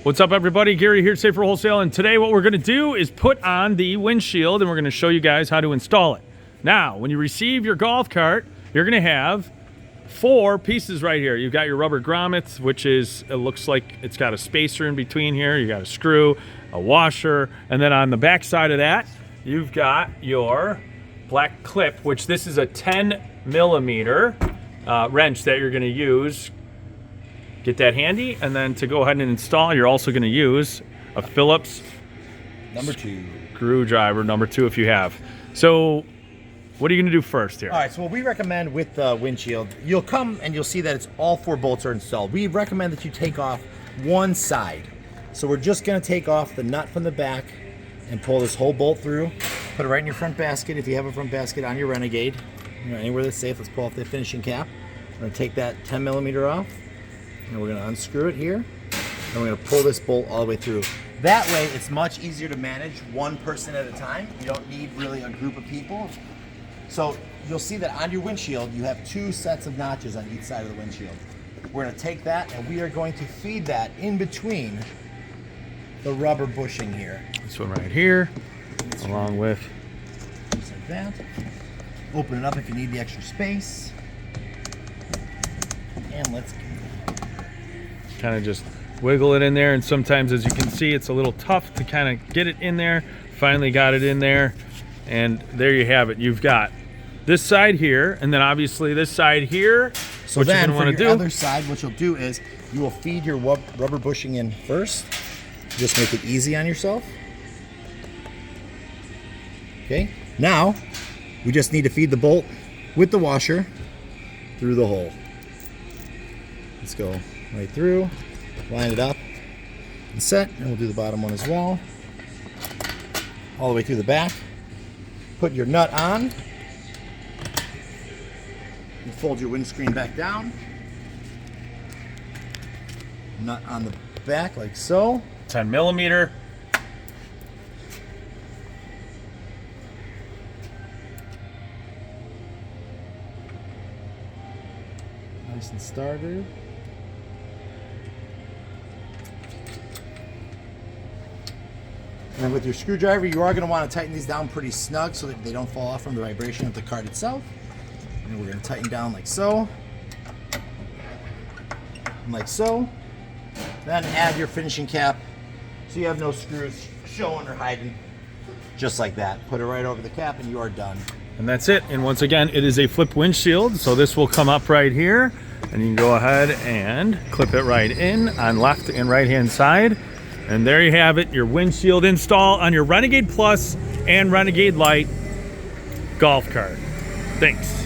What's up, everybody? Gary here, Safer Wholesale, and today what we're going to do is put on the windshield, and we're going to show you guys how to install it. Now, when you receive your golf cart, you're going to have 4 pieces right here. You've got your rubber grommets, which is, it looks like it's got a spacer in between here. You got a screw, a washer, and then on the back side of that, you've got your black clip, which this is a 10 millimeter wrench that you're going to use. Get that handy, and then to go ahead and install, you're also going to use a Phillips number 2 screwdriver, number 2 if you have. So what are you going to do first here? All right, so what we recommend with the windshield, you'll come and you'll see that it's all 4 bolts are installed. We recommend that you take off one side. So we're just going to take off the nut from the back and pull this whole bolt through. Put it right in your front basket if you have a front basket on your Renegade. Anywhere that's safe, let's pull off the finishing cap. We're going to take that 10 millimeter off. And we're going to unscrew it here, and we're going to pull this bolt all the way through. That way, it's much easier to manage one person at a time. You don't need really a group of people. So you'll see that on your windshield, you have 2 sets of notches on each side of the windshield. We're going to take that, and we are going to feed that in between the rubber bushing here. This one right here, along with just like that. Open it up if you need the extra space. And let's go. Kind of just wiggle it in there, and sometimes, as you can see, it's a little tough to kind of get it in there. Finally got it in there, and there you have it. You've got this side here, and then obviously this side here. So what then, for your other side, what you'll do is you will feed your rubber bushing in first. Just make it easy on yourself. Okay. Now we just need to feed the bolt with the washer through the hole. Let's go right through, line it up and set, and we'll do the bottom one as well. All the way through the back. Put your nut on. You fold your windscreen back down. Nut on the back like so. 10 millimeter. Nice and started. And with your screwdriver, you are going to want to tighten these down pretty snug so that they don't fall off from the vibration of the cart itself. And we're going to tighten down like so. And like so. Then add your finishing cap so you have no screws showing or hiding. Just like that. Put it right over the cap and you are done. And that's it. And once again, it is a flip windshield, so this will come up right here, and you can go ahead and clip it right in on left and right hand side. And there you have it, your windshield install on your Renegade Plus and Renegade Light golf cart. Thanks.